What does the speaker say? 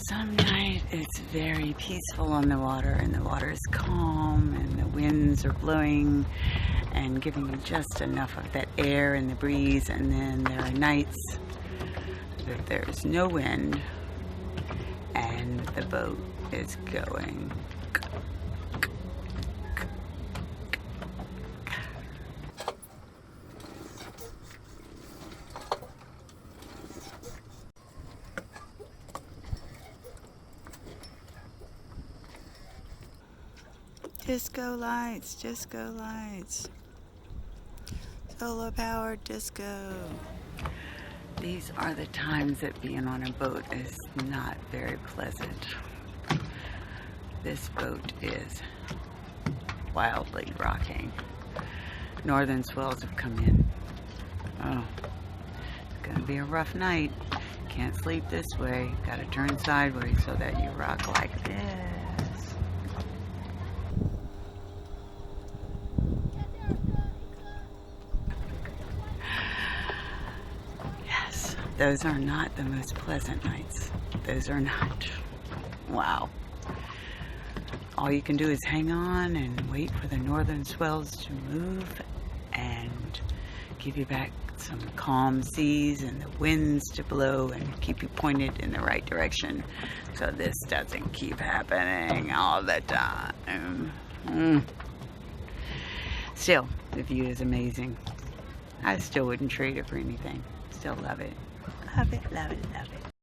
Some night it's very peaceful on the water, and the water is calm, and the winds are blowing and giving you just enough of that air and the breeze. And then there are nights that there's no wind and the boat is going. Disco lights, disco lights. Solar powered disco. These are the times that being on a boat is not very pleasant. This boat is wildly rocking. Northern swells have come in. Oh, it's gonna be a rough night. Can't sleep this way. Gotta turn sideways so that you rock like this. Those are not the most pleasant nights. Those are not. Wow. All you can do is hang on and wait for the northern swells to move and give you back some calm seas and the winds to blow and keep you pointed in the right direction so this doesn't keep happening all the time. Still, the view is amazing. I still wouldn't trade it for anything. Still love it. Love it, love it, love it.